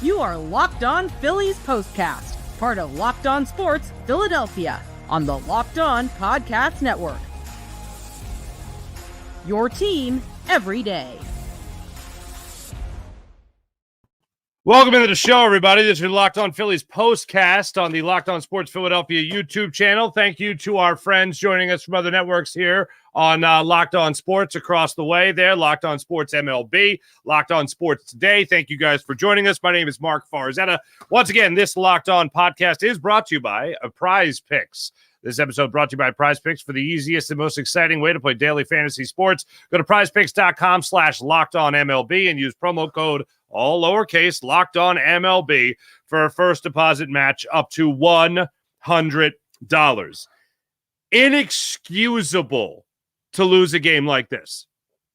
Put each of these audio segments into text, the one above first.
You are Locked On Phillies Postcast, part of Locked On Sports Philadelphia, on the Locked On Podcast Network. Your team every day. Welcome into the show, everybody. This is Locked On Phillies Postcast on the Locked On Sports Philadelphia YouTube channel. Thank you to our friends joining us from other networks here on Locked On Sports across the way there, Locked On Sports MLB, Locked On Sports Today. Thank you guys for joining us. My name is Mark Farzetta. Once again, this Locked On podcast is brought to you by PrizePicks. This episode brought to you by PrizePicks. For the easiest and most exciting way to play daily fantasy sports, go to prizepicks.com/LockedOnMLB and use promo code all lowercase Locked On MLB for a first deposit match up to $100. Inexcusable to lose a game like this.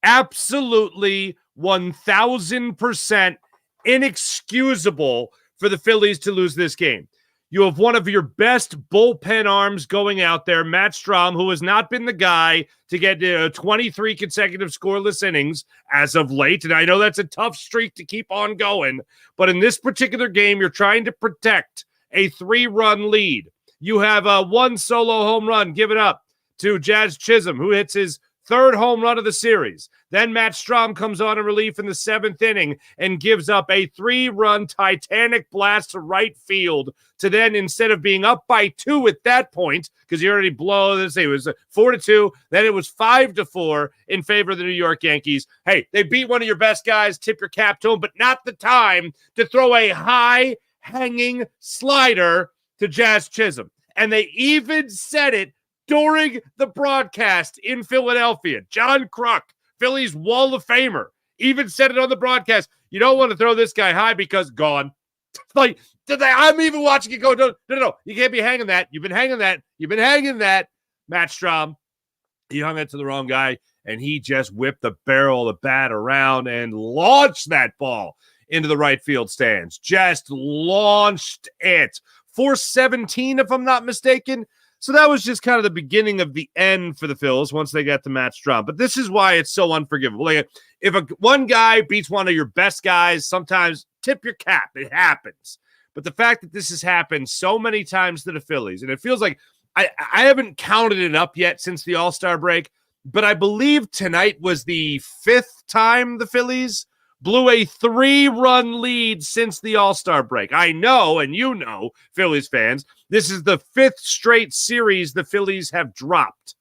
Absolutely 1,000% inexcusable for the Phillies to lose this game. You have one of your best bullpen arms going out there, Matt Strahm, who has not been the guy to get 23 consecutive scoreless innings as of late. And I know that's a tough streak to keep on going. But in this particular game, you're trying to protect a 3-run lead. You have one solo home run given up to Jazz Chisholm, who hits his third home run of the series. Then Matt Strahm comes on in relief in the 7th inning and gives up a 3-run Titanic blast to right field to then, instead of being up by 2 at that point, because you already blow this, it was 4-2, then it was 5-4 in favor of the New York Yankees. Hey, they beat one of your best guys, tip your cap to him, but not the time to throw a high-hanging slider to Jazz Chisholm. And they even said it during the broadcast in Philadelphia. John Kruk, Phillies Wall of Famer, even said it on the broadcast. You don't want to throw this guy high because gone. Like, I'm even watching it go, no. You can't be hanging that. You've been hanging that. Matt Strahm, he hung it to the wrong guy, and he just whipped the barrel of the bat around and launched that ball into the right field stands. Just launched it. 417, if I'm not mistaken. So that was just kind of the beginning of the end for the Phils once they got to Matt Strahm. But this is why it's so unforgivable. Like, if one guy beats one of your best guys, sometimes tip your cap. It happens. But the fact that this has happened so many times to the Phillies, and it feels like I haven't counted it up yet since the All-Star break, but I believe tonight was the 5th time the Phillies blew a 3-run lead since the All-Star break. I know, and you know, Phillies fans, this is the 5th straight series the Phillies have dropped.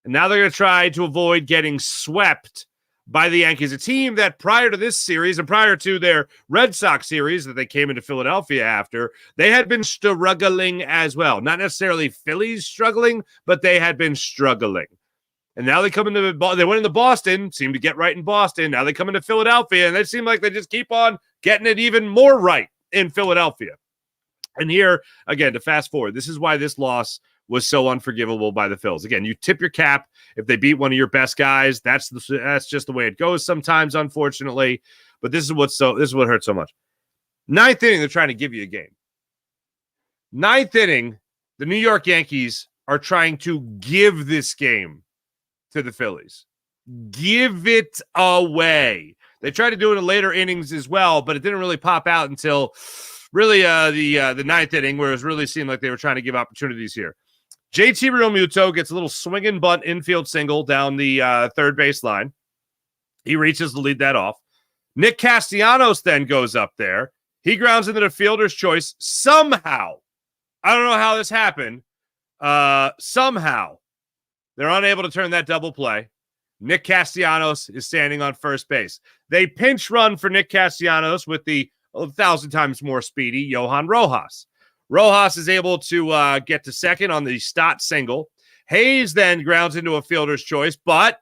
And now they're going to try to avoid getting swept by the Yankees, a team that prior to this series and prior to their Red Sox series that they came into Philadelphia after, they had been struggling as well. Not necessarily Phillies struggling, but they had been struggling. And now they come into they went into Boston, seem to get right in Boston. Now they come into Philadelphia, and they seem like they just keep on getting it even more right in Philadelphia. And here, again, to fast forward, this is why this loss was so unforgivable by the Phils. Again, you tip your cap if they beat one of your best guys. That's just the way it goes sometimes, unfortunately. But this is what hurts so much. 9th inning, they're trying to give you a game. 9th inning, the New York Yankees are trying to give this game to the Phillies. Give it away. They tried to do it in later innings as well, but it didn't really pop out until really the 9th inning, where it was really seemed like they were trying to give opportunities here. JT Realmuto gets a little swing and bunt infield single down the third base line. He reaches to lead that off. Nick Castellanos then goes up there. He grounds into the fielder's choice somehow. I don't know how this happened. Somehow they're unable to turn that double play. Nick Castellanos is standing on first base. They pinch run for Nick Castellanos with the 1,000 times more speedy Johan Rojas. Rojas is able to get to second on the Stott single. Hayes then grounds into a fielder's choice, but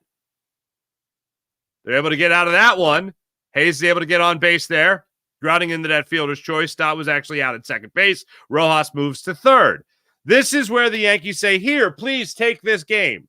they're able to get out of that one. Hayes is able to get on base there, grounding into that fielder's choice. Stott was actually out at second base. Rojas moves to third. This is where the Yankees say, here, please take this game.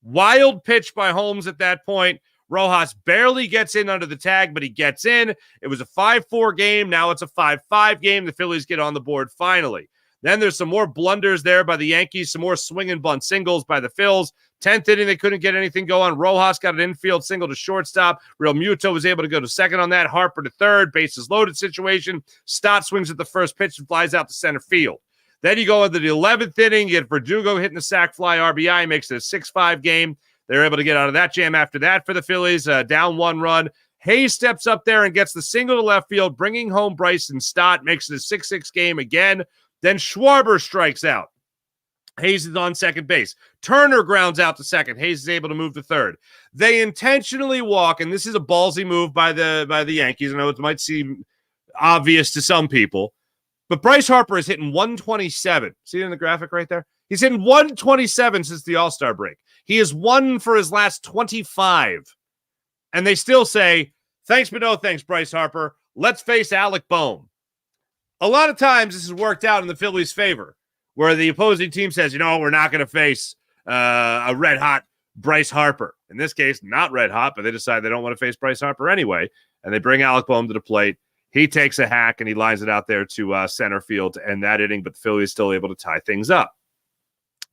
Wild pitch by Holmes at that point. Rojas barely gets in under the tag, but he gets in. It was a 5-4 game. Now it's a 5-5 game. The Phillies get on the board finally. Then there's some more blunders there by the Yankees, some more swing and bunt singles by the Phils. 10th inning, they couldn't get anything going. Rojas got an infield single to shortstop. Real Muto was able to go to second on that. Harper to third. Bases loaded situation. Stott swings at the first pitch and flies out to center field. Then you go into the 11th inning. You get Verdugo hitting the sac fly RBI. Makes it a 6-5 game. They're able to get out of that jam after that for the Phillies. Down 1 run. Hayes steps up there and gets the single to left field, bringing home Bryson Stott. Makes it a 6-6 game again. Then Schwarber strikes out. Hayes is on second base. Turner grounds out to second. Hayes is able to move to third. They intentionally walk, and this is a ballsy move by the Yankees. I know it might seem obvious to some people, but Bryce Harper is hitting 127. See it in the graphic right there? He's hitting 127 since the All-Star break. He has won for his last 25. And they still say, thanks, but no thanks, Bryce Harper. Let's face Alec Bohm. A lot of times this has worked out in the Phillies' favor, where the opposing team says, we're not going to face a red-hot Bryce Harper. In this case, not red-hot, but they decide they don't want to face Bryce Harper anyway, and they bring Alec Bohm to the plate. He takes a hack, and he lines it out there to center field to end that inning, but the Phillies still able to tie things up.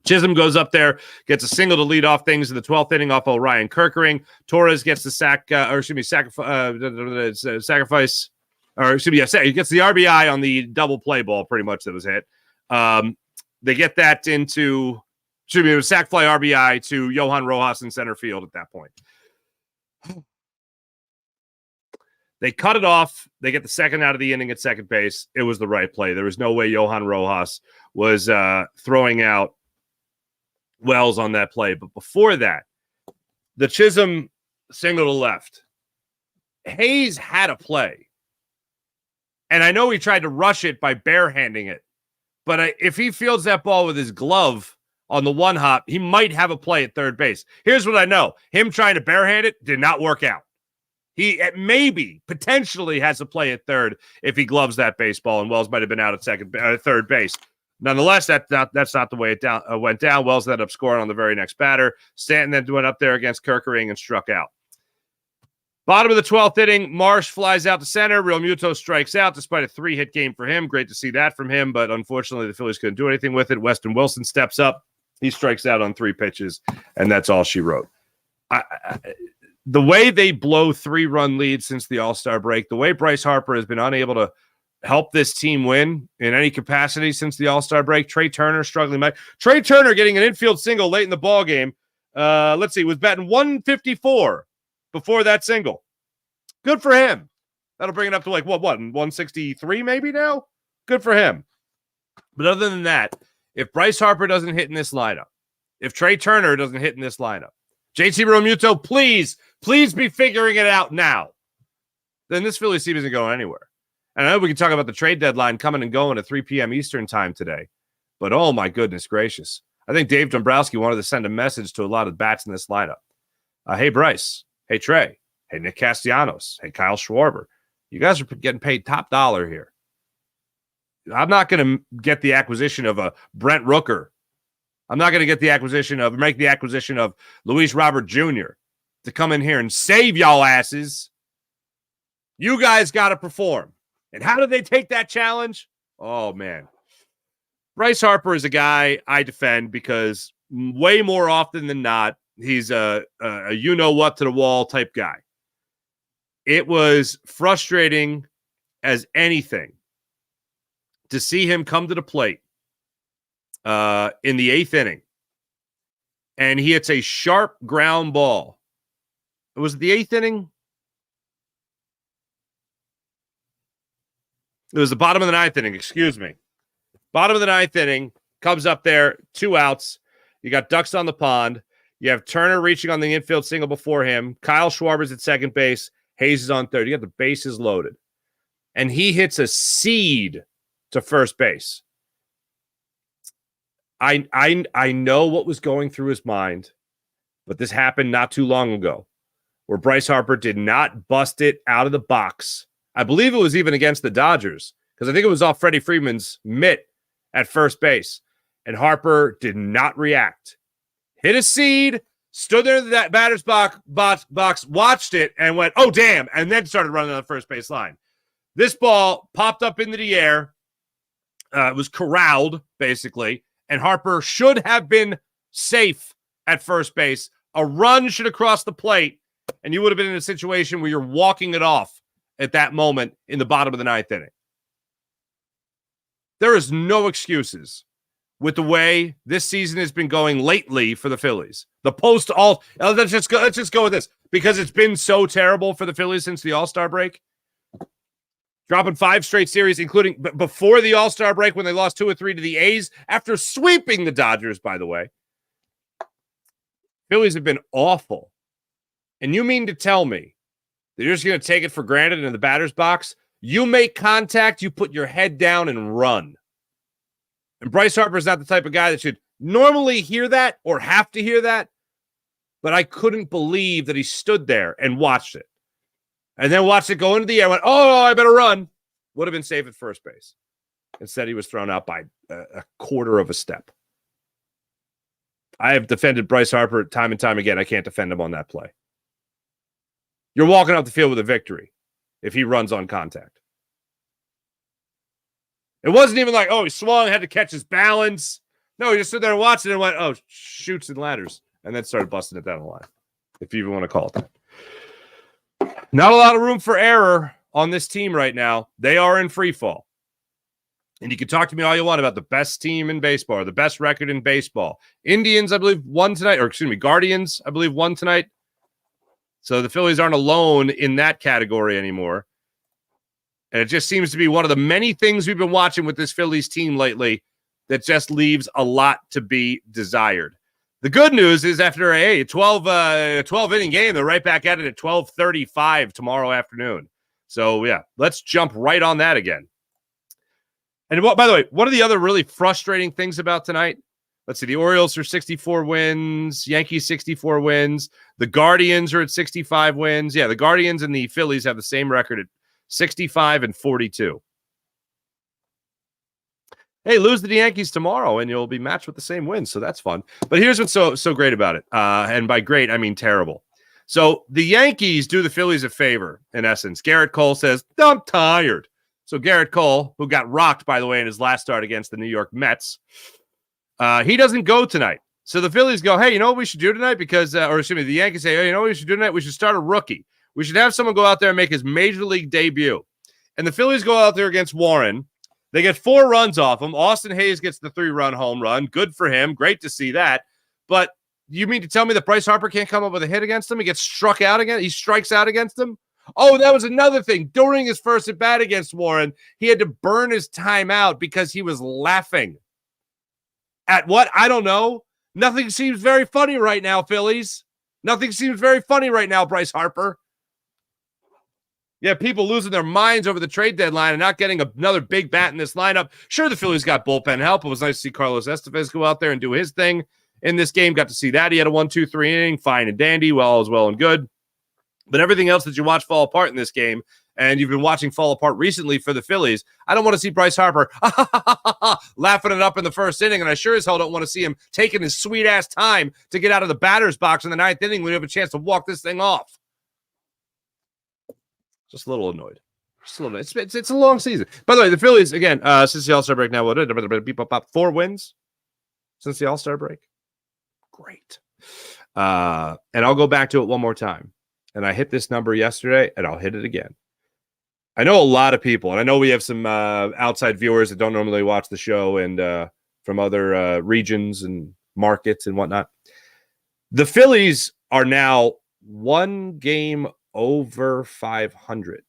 Chisholm goes up there, gets a single to lead off things in the 12th inning off of Ryan Kerkering. Torres gets the sacrifice. He gets the RBI on the double play ball, pretty much, that was hit. They get that into, a sac fly RBI to Johan Rojas in center field at that point. They cut it off. They get the second out of the inning at second base. It was the right play. There was no way Johan Rojas was throwing out Wells on that play. But before that, the Chisholm single to left. Hayes had a play. And I know he tried to rush it by barehanding it. But if he fields that ball with his glove on the one hop, he might have a play at third base. Here's what I know. Him trying to barehand it did not work out. He maybe potentially has a play at third if he gloves that baseball, and Wells might have been out at third base. Nonetheless, that's not the way it went down. Wells ended up scoring on the very next batter. Stanton then went up there against Kerkering and struck out. Bottom of the 12th inning, Marsh flies out to center. Real Muto strikes out despite a 3-hit game for him. Great to see that from him, but unfortunately the Phillies couldn't do anything with it. Weston Wilson steps up. He strikes out on 3 pitches, and that's all she wrote. The way they blow 3-run leads since the All-Star break, the way Bryce Harper has been unable to help this team win in any capacity since the All-Star break. Trey Turner struggling. Trey Turner getting an infield single late in the ball game. Let's see, was batting 154 before that single. Good for him. That'll bring it up to 163 maybe now? Good for him. But other than that, if Bryce Harper doesn't hit in this lineup, if Trey Turner doesn't hit in this lineup, JT Realmuto, please be figuring it out now. Then this Phillies team isn't going anywhere. And I know we can talk about the trade deadline coming and going at 3 p.m. Eastern time today. But oh my goodness gracious. I think Dave Dombrowski wanted to send a message to a lot of bats in this lineup. Hey, Bryce. Hey, Trey. Hey, Nick Castellanos. Hey, Kyle Schwarber. You guys are getting paid top dollar here. I'm not going to get the acquisition of a Brent Rooker. I'm not going to make the acquisition of Luis Robert Jr. to come in here and save y'all asses. You guys got to perform. And how did they take that challenge? Oh, man. Bryce Harper is a guy I defend because way more often than not, he's a you-know-what to the wall type guy. It was frustrating as anything to see him come to the plate in the 8th inning, and he hits a sharp ground ball. Was it the 8th inning? It was the bottom of the 9th inning, excuse me. Bottom of the 9th inning, comes up there, 2 outs. You got ducks on the pond. You have Turner reaching on the infield single before him. Kyle Schwarber's at second base. Hayes is on third. You got the bases loaded. And he hits a seed to first base. I know what was going through his mind, but this happened not too long ago where Bryce Harper did not bust it out of the box. I believe it was even against the Dodgers because I think it was off Freddie Freeman's mitt at first base. And Harper did not react. Hit a seed, stood there in that batter's box, watched it, and went, oh, damn, and then started running on the first base line. This ball popped up into the air. It was corralled, basically, and Harper should have been safe at first base. A run should have crossed the plate, and you would have been in a situation where you're walking it off at that moment in the bottom of the ninth inning. There is no excuses with the way this season has been going lately for the Phillies. The post-all, let's just go with this, because it's been so terrible for the Phillies since the All-Star break. Dropping 5 straight series, including before the All-Star break when they lost 2 or 3 to the A's after sweeping the Dodgers, by the way. Phillies have been awful. And you mean to tell me that you're just going to take it for granted in the batter's box? You make contact, you put your head down and run. And Bryce Harper is not the type of guy that should normally hear that or have to hear that. But I couldn't believe that he stood there and watched it. And then watched it go into the air. Went, oh, I better run. Would have been safe at first base. Instead, he was thrown out by a quarter of a step. I have defended Bryce Harper time and time again. I can't defend him on that play. You're walking off the field with a victory if he runs on contact. It wasn't even like, oh, he swung, had to catch his balance. No, he just stood there and watched it and went, oh, shoots and ladders. And then started busting it down the line, if you even want to call it that. Not a lot of room for error on this team right now. They are in free fall. And you can talk to me all you want about the best team in baseball or the best record in baseball. Indians, I believe, won tonight. Or, excuse me, Guardians, I believe, won tonight. So the Phillies aren't alone in that category anymore. And it just seems to be one of the many things we've been watching with this Phillies team lately that just leaves a lot to be desired. The good news is after a 12-inning game, they're right back at it at 12:35 tomorrow afternoon. So, yeah, let's jump right on that again. And by the way, one of the other really frustrating things about tonight, let's see, the Orioles are 64 wins, Yankees 64 wins, the Guardians are at 65 wins. Yeah, the Guardians and the Phillies have the same record at 65 and 42. Hey, lose to the Yankees tomorrow and you'll be matched with the same wins, so that's fun. But here's what's so great about it, and by great, I mean terrible. So the Yankees do the Phillies a favor, in essence. Garrett Cole says, I'm tired. So Garrett Cole, who got rocked, by the way, in his last start against the New York Mets, he doesn't go tonight. So the Phillies go, hey, you know what we should do tonight? Because, or excuse me, the Yankees say, hey, you know what we should do tonight? We should start a rookie. We should have someone go out there and make his major league debut. And the Phillies go out there against Warren. They get 4 runs off him. Austin Hayes gets the 3-run home run. Good for him. Great to see that. But you mean to tell me that Bryce Harper can't come up with a hit against him? He gets struck out again. He strikes out against him. Oh, that was another thing. During his first at bat against Warren, he had to burn his time out because he was laughing. At what? I don't know. Nothing seems very funny right now, Phillies. Nothing seems very funny right now, Bryce Harper. Yeah, people losing their minds over the trade deadline and not getting another big bat in this lineup. Sure, the Phillies got bullpen help. It was nice to see Carlos Estevez go out there and do his thing in this game. Got to see that. He had a 1-2-3 inning, fine and dandy, well and good. But everything else that you watch fall apart in this game, and you've been watching fall apart recently for the Phillies, I don't want to see Bryce Harper laughing it up in the first inning, and I sure as hell don't want to see him taking his sweet-ass time to get out of the batter's box in the 9th inning when you have a chance to walk this thing off. Just a little annoyed. Just a little. It's a long season. By the way, the Phillies, again, since the All-Star break now, what did it? 4 wins since the All-Star break? Great. And I'll go back to it one more time. And I hit this number yesterday, and I'll hit it again. I know a lot of people, and I know we have some outside viewers that don't normally watch the show and from other regions and markets and whatnot. The Phillies are now 1 game over 500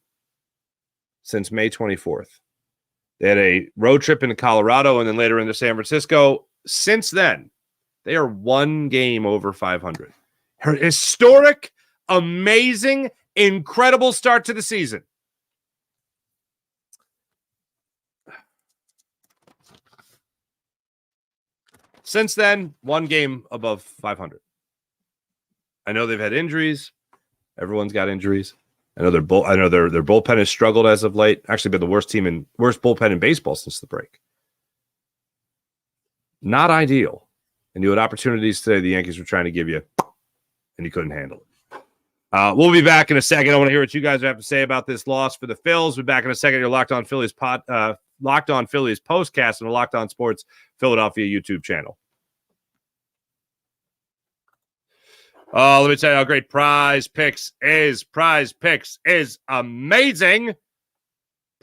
since May 24th. They had a road trip into Colorado and then later into San Francisco. Since then, they are 1 game over 500. Historic, amazing, incredible start to the season. Since then, 1 game above 500. I know they've had injuries. Everyone's got injuries. I know their bullpen has struggled as of late. Actually, been the worst bullpen in baseball since the break. Not ideal. And you had opportunities today the Yankees were trying to give you, and you couldn't handle it. We'll be back in a second. I want to hear what you guys have to say about this loss for the Phils. We'll be back in a second. You're Locked On Phillies Locked On Phillies postcast on the Locked On Sports Philadelphia YouTube channel. Oh, let me tell you how great PrizePicks is. PrizePicks is amazing.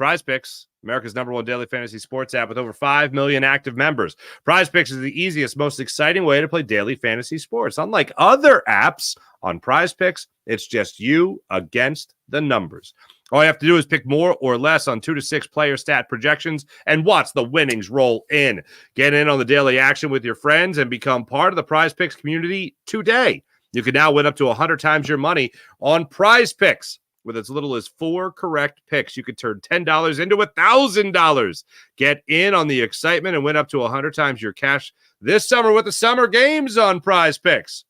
PrizePicks, America's #1 daily fantasy sports app with over 5 million active members. PrizePicks is the easiest, most exciting way to play daily fantasy sports. Unlike other apps on PrizePicks, it's just you against the numbers. All you have to do is pick more or less on 2 to 6 player stat projections and watch the winnings roll in. Get in on the daily action with your friends and become part of the PrizePicks community today. You can now win up to 100 times your money on PrizePicks. With as little as 4 correct picks, you could turn $10 into $1,000. Get in on the excitement and win up to 100 times your cash this summer with the summer games on PrizePicks.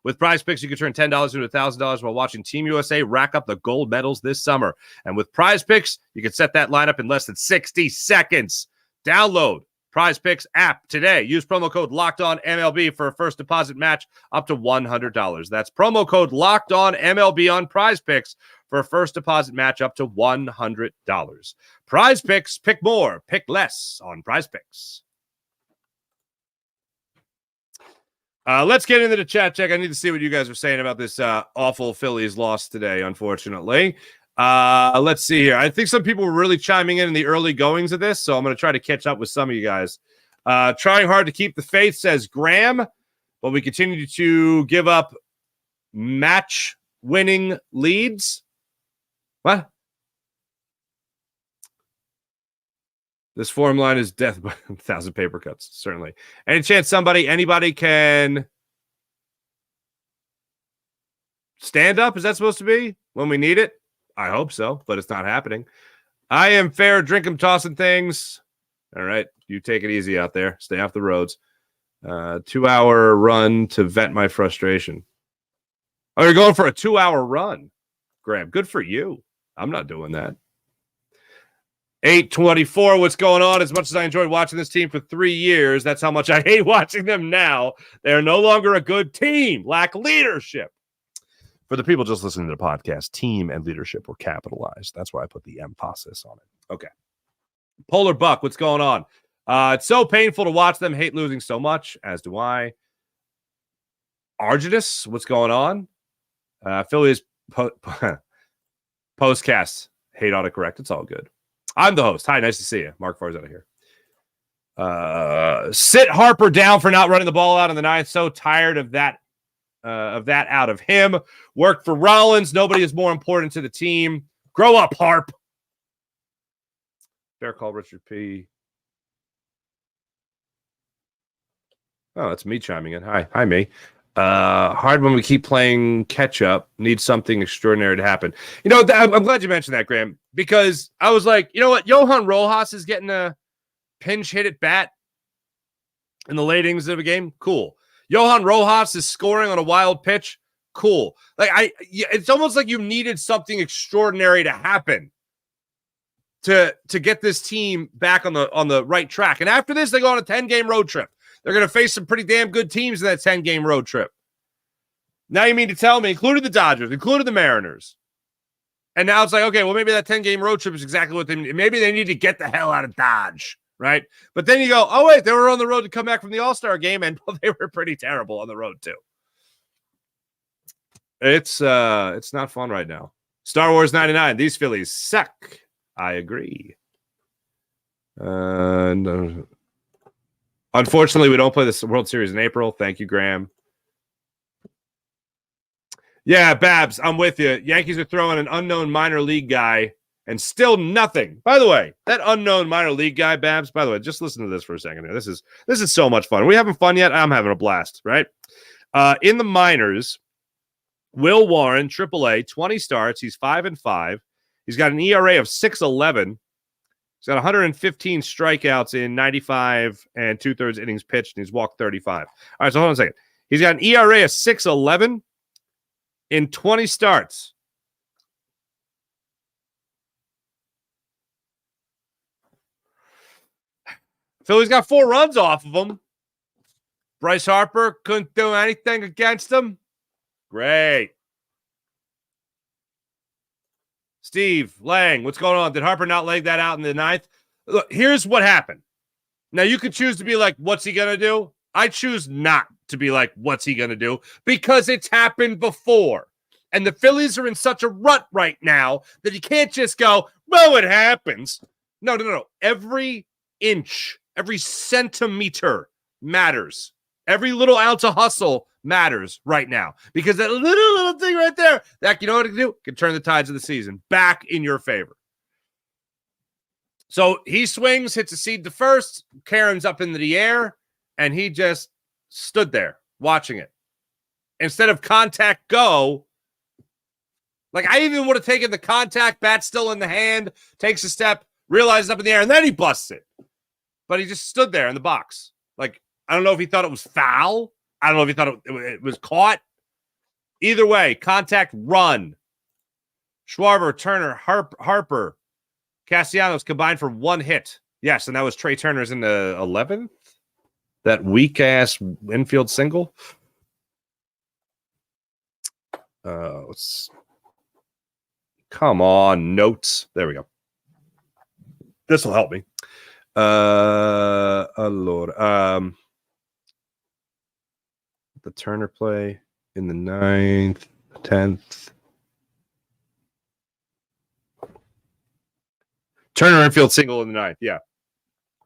With PrizePicks, you can turn $10 into $1,000 while watching Team USA rack up the gold medals this summer. And with PrizePicks, you can set that lineup in less than 60 seconds. Download PrizePicks app today. Use promo code LOCKEDONMLB for a first deposit match up to $100. That's promo code LOCKEDONMLB on PrizePicks for a first deposit match up to $100. PrizePicks, pick more, pick less on PrizePicks. Let's get into the chat check. I need to see what you guys are saying about this awful Phillies loss today, unfortunately. Let's see here. I think some people were really chiming in the early goings of this, so I'm going to try to catch up with some of you guys. Trying hard to keep the faith, says Graham, but we continue to give up match-winning leads. What? This form line is death by 1,000 paper cuts, certainly. Any chance anybody can stand up? Is that supposed to be when we need it? I hope so, but it's not happening. I am fair, drink 'em, tossing things. All right, you take it easy out there. Stay off the roads. 2-hour run to vent my frustration. Oh, you're going for a 2-hour run, Graham. Good for you. I'm not doing that. 824, what's going on? As much as I enjoyed watching this team for 3 years, that's how much I hate watching them now. They're no longer a good team. Lack leadership. For the people just listening to the podcast, team and leadership were capitalized. That's why I put the emphasis on it. Okay. Polar Buck, what's going on? It's so painful to watch them. Hate losing so much, as do I. Arginus, what's going on? Phillies POSTCAST. Hate autocorrect. It's all good. I'm the host. Hi, nice to see you. Mark Farr's out of here. Sit Harper down for not running the ball out in the ninth. So tired of that out of him. Worked for Rollins. Nobody is more important to the team. Grow up, Harp. Fair call, Richard P. Oh, that's me chiming in. Hi, me. Hard when we keep playing catch up. Need something extraordinary to happen. You know, I'm glad you mentioned that, Graham, because I was like, you know what? Johan Rojas is getting a pinch hit at bat in the late innings of a game. Cool. Johan Rojas is scoring on a wild pitch. Cool. It's almost like you needed something extraordinary to happen to get this team back on the right track. And after this, they go on a 10-game road trip. They're going to face some pretty damn good teams in that 10-game road trip. Now you mean to tell me, including the Dodgers, including the Mariners. And now it's like, okay, well, maybe that 10-game road trip is exactly what they need. Maybe they need to get the hell out of Dodge, right? But then you go, oh, wait, they were on the road to come back from the All-Star game, and they were pretty terrible on the road, too. It's not fun right now. Star Wars 99, these Phillies suck. I agree. No. Unfortunately, we don't play the World Series in April. Thank you, Graham. Yeah, Babs, I'm with you. Yankees are throwing an unknown minor league guy and still nothing. By the way, that unknown minor league guy, Babs, by the way, just listen to this for a second here. This is so much fun. Are we having fun yet? I'm having a blast, right? In the minors, Will Warren, AAA, 20 starts. He's 5-5. He's got an ERA of 6.11. He's got 115 strikeouts in 95 and 2/3 innings pitched, and he's walked 35. All right, so hold on a second. He's got an ERA of 6.11 in 20 starts. Philly's got 4 runs off of him. Bryce Harper couldn't do anything against him. Great. Steve Lang, what's going on? Did Harper not leg that out in the 9th? Look, here's what happened. Now, you could choose to be like, what's he going to do? I choose not to be like, what's he going to do? Because it's happened before. And the Phillies are in such a rut right now that you can't just go, well, it happens. No. Every inch, every centimeter matters. Every little ounce of hustle matters right now. Because that little thing right there, that you know what it can do? It can turn the tides of the season back in your favor. So he swings, hits a seed to first. Karen's up into the air, and he just stood there watching it. Instead of contact go, like I even would have taken the contact, bat still in the hand, takes a step, realizes up in the air, and then he busts it. But he just stood there in the box. Like, I don't know if he thought it was foul. I don't know if he thought it was caught. Either way, contact, run. Schwarber, Turner, Harper, Castellanos combined for one hit. Yes, and that was Trey Turner's in the 11th. That weak-ass infield single. Come on, notes. There we go. This will help me. Lord. The Turner play in the 9th, 10th. Turner infield single in the 9th. Yeah.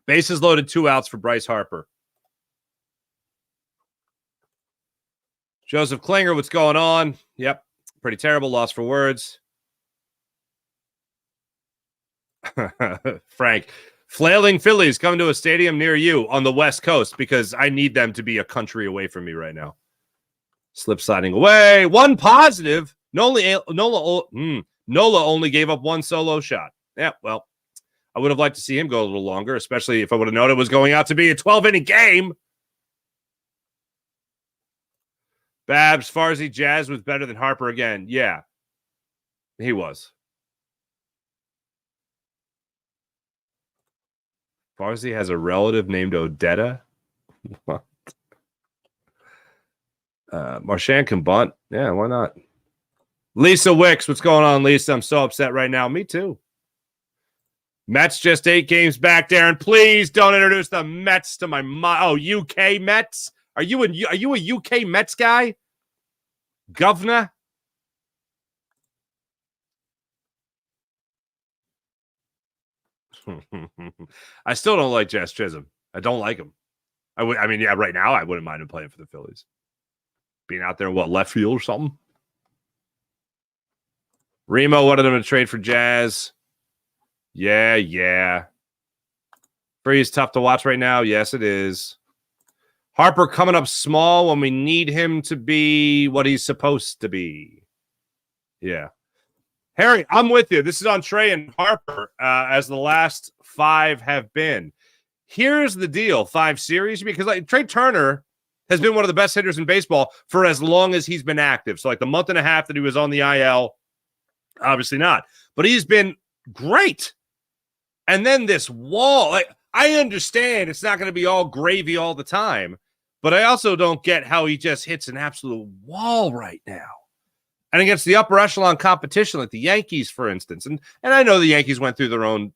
Bases loaded, 2 outs for Bryce Harper. Joseph Klinger, what's going on? Yep. Pretty terrible. Loss for words. Frank, flailing Phillies coming to a stadium near you on the West Coast because I need them to be a country away from me right now. Slip sliding away. One positive. Nola only gave up one solo shot. Yeah, well, I would have liked to see him go a little longer, especially if I would have known it was going out to be a 12-inning game. Babs, Farsi, Jazz was better than Harper again. Yeah, he was. Farsi has a relative named Odetta. What? Marchand can bunt. Yeah, why not? Lisa Wicks, what's going on, Lisa? I'm so upset right now. Me too. Mets just 8 games back, Darren. Please don't introduce the Mets to my UK Mets. Are you a UK Mets guy? Governor? I still don't like Jazz Chisholm. I don't like him. Right now I wouldn't mind him playing for the Phillies. Being out there in left field or something. Remo wanted him to trade for Jazz. Yeah. Freeze tough to watch right now. Yes, it is. Harper coming up small when we need him to be what he's supposed to be. Yeah. Harry, I'm with you. This is on Trey and Harper, as the last 5 have been. Here's the deal, 5 series, because Trey Turner has been one of the best hitters in baseball for as long as he's been active. So the month and a half that he was on the IL, obviously not. But he's been great. And then this wall, I understand it's not going to be all gravy all the time, but I also don't get how he just hits an absolute wall right now. And against the upper echelon competition, like the Yankees, for instance. And I know the Yankees went through their own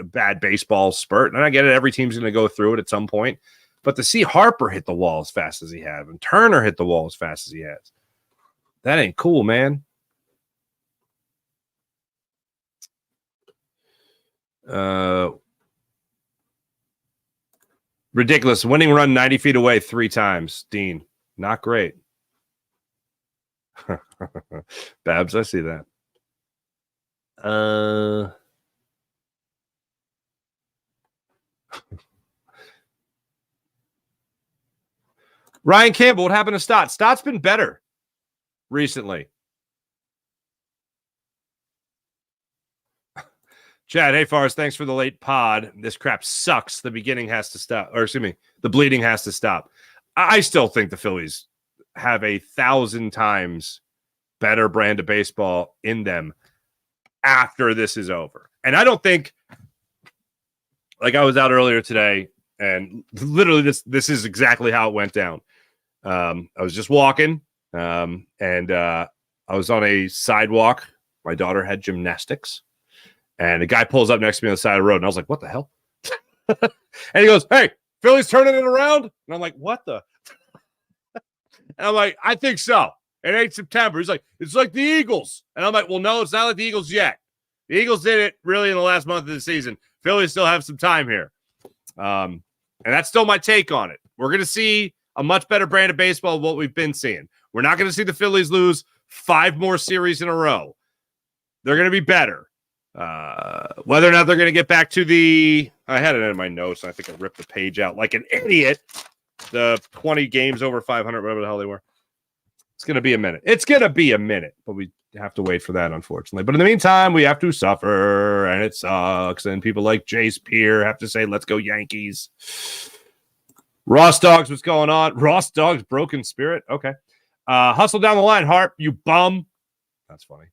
bad baseball spurt, and I get it. Every team's going to go through it at some point. But to see Harper hit the wall as fast as he has, and Turner hit the wall as fast as he has, that ain't cool, man. Ridiculous. Winning run 90 feet away 3 times. Dean, not great. Babs, I see that. Ryan Campbell, what happened to Stott? Stott's been better recently. Chad, hey, Forrest, thanks for the late pod. This crap sucks. The beginning has to stop. Or excuse me, the bleeding has to stop. I still think the Phillies have 1,000 times better brand of baseball in them after this is over. And I don't think, I was out earlier today, and literally this is exactly how it went down. I was just walking, and I was on a sidewalk. My daughter had gymnastics, and a guy pulls up next to me on the side of the road, and I was like, what the hell? And he goes, hey, Philly's turning it around? And I'm like, what the? And I'm like, I think so. It ain't September. He's like, it's like the Eagles. And I'm like, well, no, it's not like the Eagles yet. The Eagles did it really in the last month of the season. Phillies still have some time here. And that's still my take on it. We're going to see a much better brand of baseball than what we've been seeing. We're not going to see the Phillies lose 5 more series in a row. They're going to be better. Whether or not they're going to get back to the – I had it in my notes, and I think I ripped the page out like an idiot. The 20 games over 500, whatever the hell they were. It's going to be a minute. It's going to be a minute, but we have to wait for that, unfortunately. But in the meantime, we have to suffer, and it sucks. And people like Jace Peer have to say, let's go Yankees. Ross Dogs, what's going on? Ross Dogs, broken spirit. Okay. Hustle down the line, Harp, you bum. That's funny.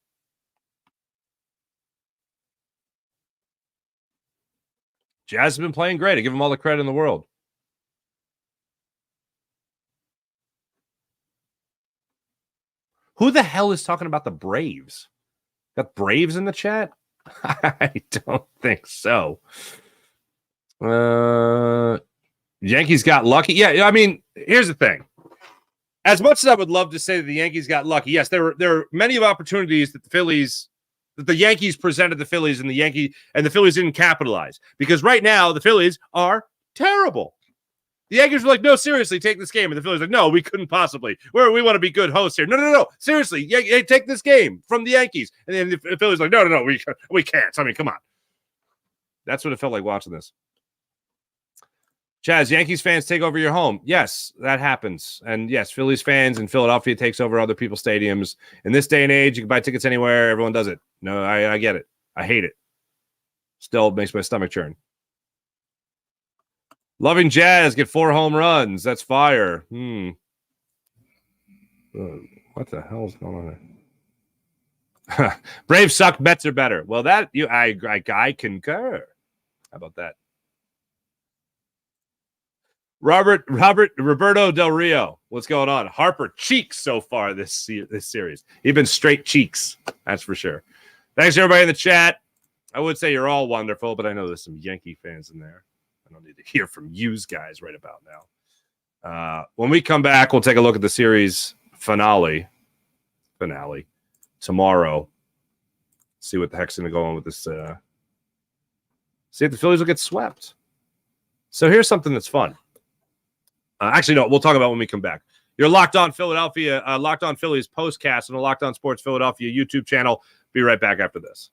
Jazz has been playing great. I give them all the credit in the world. Who the hell is talking about the Braves? Got Braves in the chat? I don't think so. Yankees got lucky. Yeah, I mean, here's the thing. As much as I would love to say that the Yankees got lucky, yes, there are many of opportunities that the Yankees presented the Phillies, and the Phillies didn't capitalize. Because right now the Phillies are terrible. The Yankees were like, no, seriously, take this game. And the Phillies were like, no, we couldn't possibly. We want to be good hosts here. No. Seriously, take this game from the Yankees. And then the Phillies were like, no, we can't. I mean, come on. That's what it felt like watching this. Chaz, Yankees fans take over your home. Yes, that happens. And yes, Phillies fans in Philadelphia takes over other people's stadiums. In this day and age, you can buy tickets anywhere. Everyone does it. No, I get it. I hate it. Still makes my stomach churn. Loving Jazz, get 4 home runs. That's fire. What the hell is going on there? Braves suck. Mets are better. Well, I concur. How about that? Roberto Del Rio, what's going on? Harper cheeks so far this series. He's been straight cheeks. That's for sure. Thanks everybody in the chat. I would say you're all wonderful, but I know there's some Yankee fans in there. I don't need to hear from you guys right about now. When we come back, we'll take a look at the series finale tomorrow. See what the heck's going to go on with this. See if the Phillies will get swept. So here's something that's fun. Actually, no, we'll talk about when we come back. You're Locked On Philadelphia, Locked On Phillies postcast on the Locked On Sports Philadelphia YouTube channel. Be right back after this.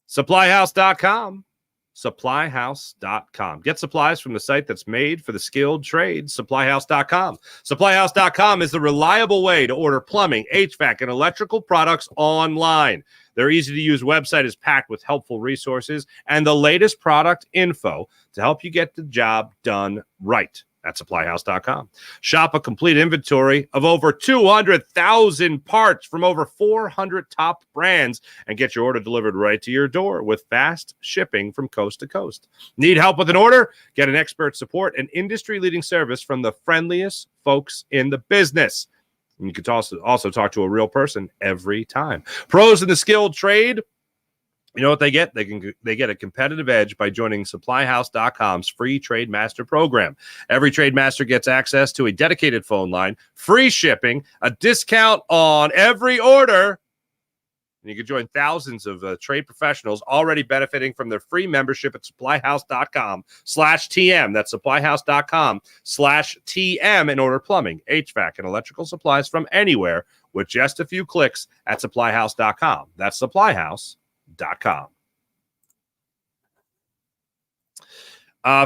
SupplyHouse.com. SupplyHouse.com. Get supplies from the site that's made for the skilled trade. SupplyHouse.com. SupplyHouse.com is the reliable way to order plumbing, HVAC, and electrical products online. Their easy-to-use website is packed with helpful resources and the latest product info to help you get the job done right. At SupplyHouse.com. Shop a complete inventory of over 200,000 parts from over 400 top brands and get your order delivered right to your door with fast shipping from coast to coast. Need help with an order? Get an expert support and industry-leading service from the friendliest folks in the business. And you can also talk to a real person every time. Pros in the skilled trade, you know what they get? They get a competitive edge by joining SupplyHouse.com's free Trade Master program. Every Trade Master gets access to a dedicated phone line, free shipping, a discount on every order. And you can join thousands of trade professionals already benefiting from their free membership at SupplyHouse.com/TM. That's SupplyHouse.com/TM and order plumbing, HVAC, and electrical supplies from anywhere with just a few clicks at SupplyHouse.com. That's SupplyHouse.com.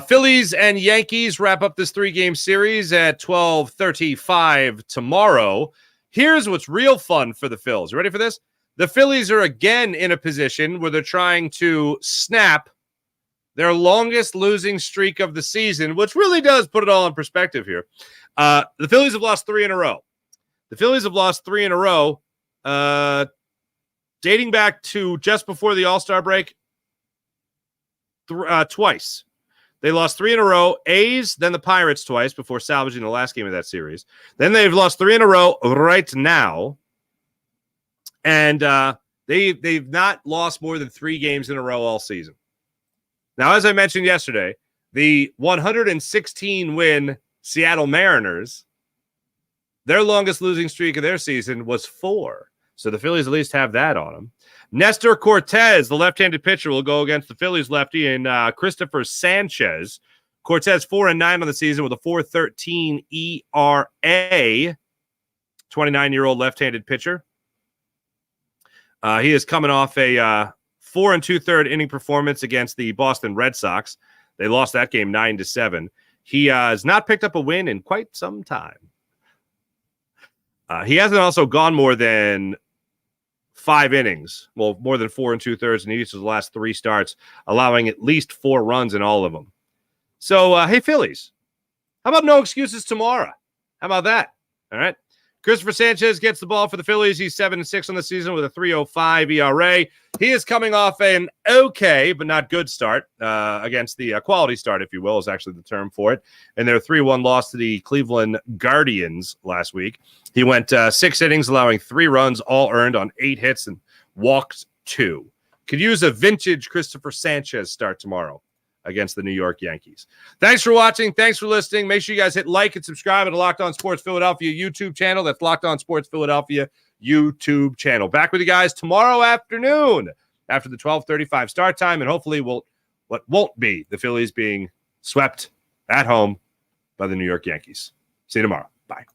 Phillies and Yankees wrap up this 3-game series at 12:35 tomorrow. Here's what's real fun for the Phils. You ready for this? The Phillies are again in a position where they're trying to snap their longest losing streak of the season, which really does put it all in perspective here. The Phillies have lost 3 in a row. Dating back to just before the All-Star break, twice. They lost 3 in a row. A's, then the Pirates twice before salvaging the last game of that series. Then they've lost 3 in a row right now. And they've not lost more than 3 games in a row all season. Now, as I mentioned yesterday, the 116-win Seattle Mariners, their longest losing streak of their season was 4. So the Phillies at least have that on them. Nestor Cortez, the left-handed pitcher, will go against the Phillies lefty, and Christopher Sanchez. Cortez 4-9 on the season with a 4.13 ERA. 29-year-old left-handed pitcher. He is coming off a 4 2/3 inning performance against the Boston Red Sox. They lost that game 9-7. He has not picked up a win in quite some time. He hasn't also gone more than 5 innings. Well, more than 4 2/3 in each of the last 3 starts, allowing at least 4 runs in all of them. So, hey, Phillies, how about no excuses tomorrow? How about that? All right. Christopher Sanchez gets the ball for the Phillies. He's 7-6 on the season with a 3.05 ERA. He is coming off an okay but not good start against the quality start, if you will, is actually the term for it. And their 3-1 loss to the Cleveland Guardians last week. He went 6 innings, allowing 3 runs, all earned on 8 hits and walked 2. Could use a vintage Christopher Sanchez start tomorrow against the New York Yankees. Thanks for watching. Thanks for listening. Make sure you guys hit like and subscribe to the Locked On Sports Philadelphia YouTube channel. That's Locked On Sports Philadelphia YouTube channel. Back with you guys tomorrow afternoon after the 12:35 start time, and hopefully what won't be the Phillies being swept at home by the New York Yankees. See you tomorrow. Bye.